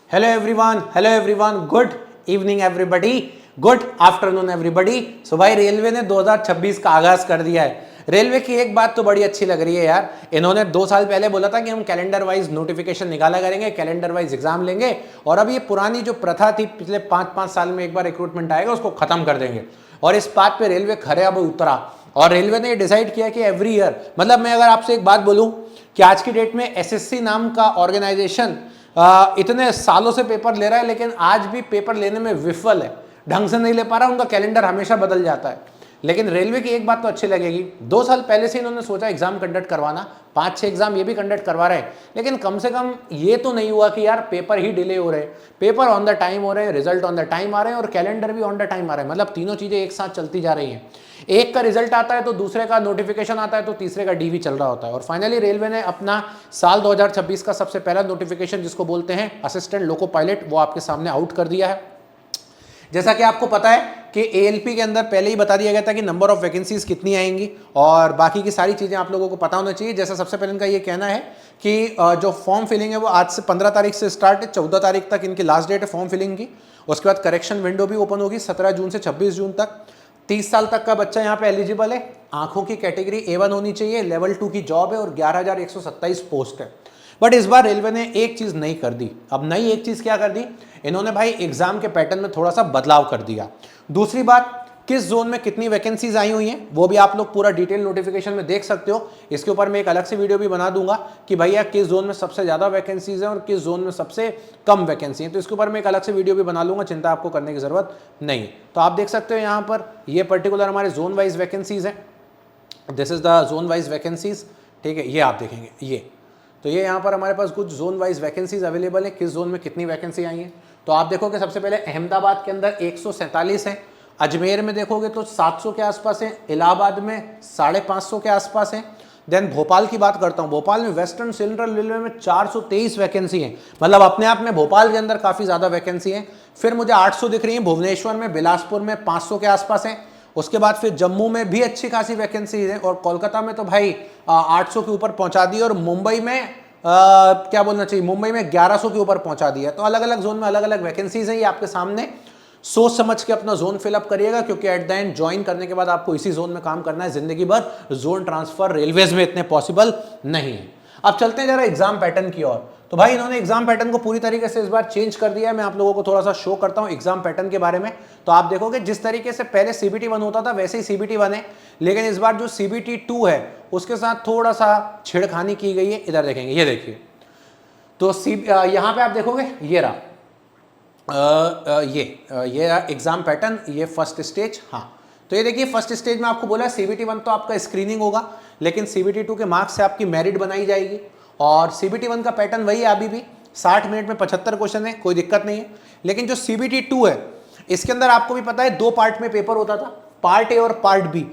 Hello everyone, good evening everybody, good afternoon everybody. So भाई railway ने 2026 का आगाज कर दिया है। रेलवे की एक बात तो बड़ी अच्छी लग रही है यार, इन्होंने 2 साल पहले बोला था कि हम कैलेंडर वाइज नोटिफिकेशन निकाला करेंगे, कैलेंडर वाइज एग्जाम लेंगे, और अब ये पुरानी जो प्रथा थी पिछले 5-5 साल में एक बार रिक्रूटमेंट आएगा उसको खत्म कर देंगे। और इस बात पे रेलवे खरे अब उतरा और रेलवे ने डिसाइड किया कि एवरी ईयर, मतलब मैं अगर आपसे एक बात बोलूं कि आज की डेट में एसएससी नाम का ऑर्गेनाइजेशन इतने सालों से पेपर ले रहा है लेकिन आज भी पेपर लेने में विफल है, ढंग से नहीं ले पा रहा, उनका कैलेंडर हमेशा बदल जाता है। लेकिन रेलवे की एक बात तो अच्छी लगेगी, 2 साल पहले से इन्होंने सोचा एग्जाम कंडक्ट करवाना, 5-6 एग्जाम ये भी कंडक्ट करवा रहे हैं, लेकिन कम से कम ये तो नहीं हुआ कि यार पेपर ही डिले हो रहे हैं, पेपर ऑन द टाइम हो रहे हैं, रिजल्ट ऑन द टाइम आ रहे हैं और कैलेंडर भी ऑन द टाइम आ रहे हैं। मतलब तीनों चीजें एक साथ चलती जा रही हैं, एक का रिजल्ट आता है तो दूसरे का नोटिफिकेशन आता है तो तीसरे का डीवी चल रहा होता है। और फाइनली रेलवे ने अपना साल 2026 का सबसे पहला नोटिफिकेशन, जिसको बोलते हैं असिस्टेंट लोको पायलट, वो आपके सामने आउट कर दिया है। जैसा कि आपको पता है कि एएलपी के अंदर पहले ही बता दिया गया था कि नंबर ऑफ वैकेंसीज कितनी आएंगी और बाकी की सारी चीज़ें आप लोगों को पता होना चाहिए। जैसा सबसे पहले इनका ये कहना है कि जो फॉर्म फिलिंग है वो आज से 15 तारीख से स्टार्ट है, 14 तारीख तक इनकी लास्ट डेट है फॉर्म फिलिंग की। उसके बाद करेक्शन विंडो भी ओपन होगी 17 जून से 26 जून तक। 30 साल तक का बच्चा यहाँ पे एलिजिबल है, आंखों की कैटेगरी A1 होनी चाहिए, लेवल 2 की जॉब है और 11,127 पोस्ट है। बट इस बार रेलवे ने एक चीज नहीं कर दी। अब नई एक चीज क्या कर दी इन्होंने भाई, एग्जाम के पैटर्न में थोड़ा सा बदलाव कर दिया। दूसरी बात, किस जोन में कितनी वैकेंसीज आई हुई हैं वो भी आप लोग पूरा डिटेल नोटिफिकेशन में देख सकते हो। इसके ऊपर मैं एक अलग से वीडियो भी बना दूंगा कि भैया किस जोन में सबसे ज्यादा वैकेंसीज हैं और किस जोन में सबसे कम वैकेंसी है, तो इसके ऊपर मैं एक अलग से वीडियो भी बना लूंगा, चिंता आपको करने की जरूरत नहीं। तो आप देख सकते हो यहाँ पर ये पर्टिकुलर हमारे जोन वाइज वैकेंसीज है, this is the zone wise vacancies, ठीक है। ये आप देखेंगे ये, तो ये यहाँ पर हमारे पास कुछ जोन वाइज वैकेंसीज अवेलेबल है, किस जोन में कितनी वैकेंसी आई है। तो आप देखोगे सबसे पहले अहमदाबाद के अंदर 147 है, अजमेर में देखोगे तो 700 के आसपास है, इलाहाबाद में 550 के आसपास है। देन भोपाल की बात करता हूँ, भोपाल में वेस्टर्न सेंट्रल रेलवे में 423 वैकेंसी है, मतलब अपने आप में भोपाल के अंदर काफ़ी ज़्यादा वैकेंसी है। फिर मुझे 800 दिख रही है भुवनेश्वर में, बिलासपुर में 500 के आसपास है। उसके बाद फिर जम्मू में भी अच्छी खासी वैकेंसी है और कोलकाता में तो भाई 800 के ऊपर पहुंचा दी और मुंबई में क्या बोलना चाहिए, मुंबई में 1100 के ऊपर पहुंचा दिया। तो अलग अलग जोन में अलग अलग वैकेंसीज हैं, ये आपके सामने सोच समझ के अपना जोन फिलअप करिएगा, क्योंकि एट द एंड ज्वाइन करने के बाद आपको इसी जोन में काम करना है जिंदगी भर। जोन ट्रांसफर रेलवेज में इतने पॉसिबल नहीं है। अब चलते हैं जरा एग्जाम पैटर्न की ओर। तो भाई इन्होंने एग्जाम पैटर्न को पूरी तरीके से इस बार चेंज कर दिया है। मैं आप लोगों को थोड़ा सा शो करता हूं एग्जाम पैटर्न के बारे में। तो आप देखोगे जिस तरीके से पहले CBT 1 होता था वैसे ही CBT 1 है, लेकिन इस बार जो CBT 2 है उसके साथ थोड़ा सा छेड़खानी की गई है। इधर देखेंगे, ये देखिए, तो यहाँ पे आप देखोगे ये रहा ये एग्जाम पैटर्न, ये फर्स्ट स्टेज। हाँ, तो ये देखिए फर्स्ट स्टेज में आपको बोला CBT 1 तो आपका स्क्रीनिंग होगा, लेकिन CBT 2 के मार्क्स से आपकी मेरिट बनाई जाएगी। और CBT 1 का पैटर्न वही है अभी भी, 60 मिनट में 75 क्वेश्चन है, कोई दिक्कत नहीं है। लेकिन जो CBT 2 है इसके अंदर आपको भी पता है 2 पार्ट में पेपर होता था, पार्ट ए और पार्ट बी।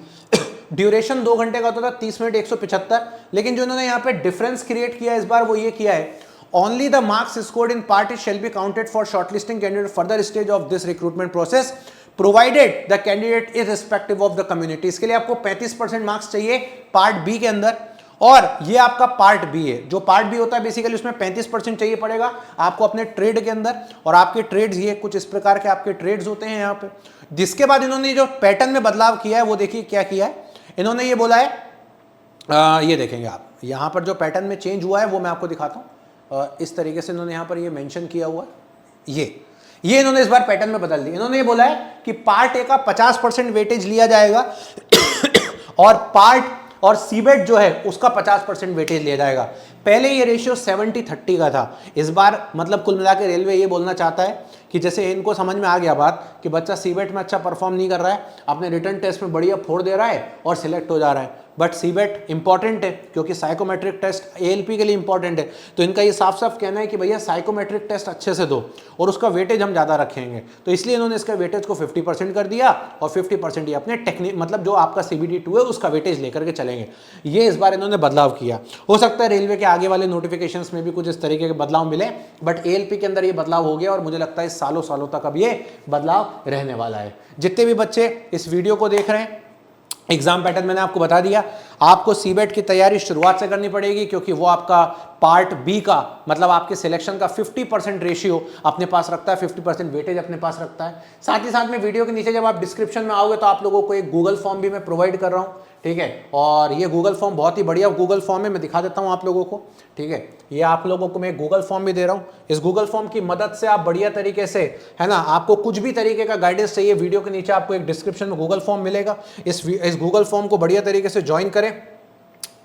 ड्यूरेशन 2 घंटे का होता था, 30 मिनट 175। लेकिन जो इन्होंने यहाँ पे डिफरेंस क्रिएट किया इस बार वो ये किया है, only the marks scored in part A shall be counted for shortlisting candidate further stage of this recruitment process provided the candidate is irrespective of the community। इसके लिए आपको 35% मार्क्स चाहिए पार्ट बी के अंदर, और ये आपका पार्ट बी है। जो पार्ट बी होता है बेसिकली उसमें 35% चाहिए पड़ेगा आपको अपने ट्रेड के अंदर, और आपके ट्रेड्स ये कुछ इस प्रकार के आपके ट्रेड्स होते हैं यहाँ पे। जिसके बाद इन्होंने जो पैटर्न में बदलाव किया है वो देखिए क्या किया है इन्होंने, ये बोला है ये देखेंगे आप, यहाँ पर जो पैटर्न में चेंज हुआ है वो मैं आपको दिखाता हूँ। इस तरीके से इन्होंने यहाँ पर ये मेंशन किया हुआ है, ये इन्होंने इस बार पैटर्न में बदल दिया। इन्होंने ये बोला है कि पार्ट ए का 50% वेटेज लिया जाएगा और पार्ट और सीबेट जो है उसका 50% वेटेज लिया जाएगा। पहले ये रेशियो 70-30 का था, इस बार मतलब कुल मिला के रेलवे ये बोलना चाहता है कि जैसे इनको समझ में आ गया बात कि बच्चा सीबेट में अच्छा परफॉर्म नहीं कर रहा है, अपने रिटर्न टेस्ट में बढ़िया फोड़ दे रहा है और सिलेक्ट हो जा रहा है, बट सीबेट इंपॉर्टेंट है क्योंकि साइकोमेट्रिक टेस्ट ALP के लिए इंपॉर्टेंट है। तो इनका ये साफ साफ कहना है कि भैया साइकोमेट्रिक टेस्ट अच्छे से दो और उसका वेटेज हम ज़्यादा रखेंगे। तो इसलिए इन्होंने इसका वेटेज को 50% कर दिया और 50% ये अपने टेक्निक मतलब जो आपका CBT 2 है उसका वेटेज लेकर के चलेंगे। ये इस बार इन्होंने बदलाव किया। हो सकता है रेलवे के आगे वाले नोटिफिकेशंस में भी कुछ इस तरीके के बदलाव मिले, बट ALP के अंदर ये बदलाव हो गया और मुझे लगता है सालों सालों तक अब ये बदलाव रहने वाला है। जितने भी बच्चे इस वीडियो को देख रहे हैं, एग्जाम पैटर्न मैंने आपको बता दिया। आपको सीबेट की तैयारी शुरुआत से करनी पड़ेगी, क्योंकि वो आपका पार्ट बी का मतलब आपके सिलेक्शन का 50% रेशियो अपने पास रखता है, 50% वेटेज अपने पास रखता है। साथ ही साथ में वीडियो के नीचे जब आप डिस्क्रिप्शन में आओगे तो आप लोगों को एक गूगल फॉर्म भी मैं प्रोवाइड कर रहा हूँ, ठीक है। और ये गूगल फॉर्म बहुत ही बढ़िया गूगल फॉर्म है, मैं दिखा देता हूँ आप लोगों को, ठीक है। ये आप लोगों को मैं गूगल फॉर्म भी दे रहा हूँ। इस गूगल फॉर्म की मदद से आप बढ़िया तरीके से, है ना, आपको कुछ भी तरीके का गाइडेंस चाहिए, वीडियो के नीचे आपको एक डिस्क्रिप्शन में गूगल फॉर्म मिलेगा। इस गूगल फॉर्म को बढ़िया तरीके से ज्वाइन करें,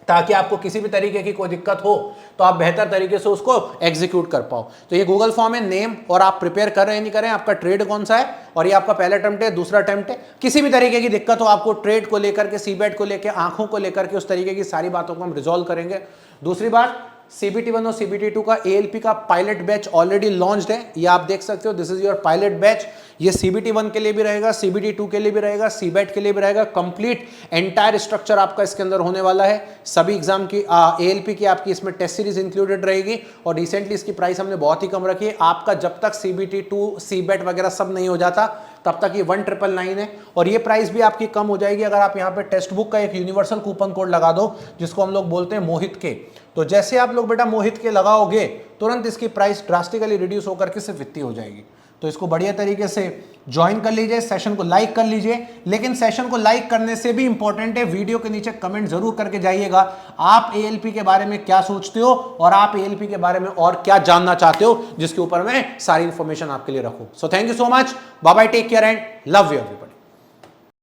ताकि आपको किसी भी तरीके की कोई दिक्कत हो तो आप बेहतर तरीके से उसको एग्जीक्यूट कर पाओ। तो ये गूगल फॉर्म है, नेम और आप प्रिपेयर कर रहे हैं नहीं कर रहे हैं, आपका ट्रेड कौन सा है और ये आपका पहला अटेम्प्ट है, दूसरा अटेम्प्ट है। किसी भी तरीके की दिक्कत हो आपको ट्रेड को लेकर के, सीबेट को लेकर, आंखों को लेकर के, उस तरीके की सारी बातों को हम रिजॉल्व करेंगे। दूसरी बात, CBT1 और CBT2 का ALP का पायलट बैच ऑलरेडी लॉन्च्ड है, ये आप देख सकते हो, this is your pilot batch. ये CBT1 के लिए भी रहेगा, CBT2 के लिए भी रहेगा, सीबेट के लिए भी रहेगा। कंप्लीट एंटायर स्ट्रक्चर आपका इसके अंदर होने वाला है। सभी एग्जाम की ALP की आपकी इसमें टेस्ट सीरीज इंक्लूडेड रहेगी, और रिसेंटली इसकी प्राइस हमने बहुत ही कम रखी है। आपका जब तक CBT2 सीबेट वगैरह सब नहीं हो जाता तब तक ये 1999 है, और ये प्राइस भी आपकी कम हो जाएगी अगर आप यहाँ पे टेक्स्ट बुक का एक यूनिवर्सल कूपन कोड लगा दो, जिसको हम लोग बोलते हैं मोहित के। तो जैसे आप लोग बेटा मोहित के लगाओगे, तुरंत इसकी प्राइस ड्रास्टिकली रिड्यूस होकर के सिर्फ इतनी हो जाएगी। तो इसको बढ़िया तरीके से ज्वाइन कर लीजिए, सेशन को लाइक कर लीजिए। लेकिन सेशन को लाइक करने से भी इंपॉर्टेंट है, वीडियो के नीचे कमेंट जरूर करके जाइएगा, आप ALP के बारे में क्या सोचते हो और आप ALP के बारे में और क्या जानना चाहते हो, जिसके ऊपर मैं सारी इंफॉर्मेशन आपके लिए रखूं। So thank you so much, bye bye, take care and love you everybody.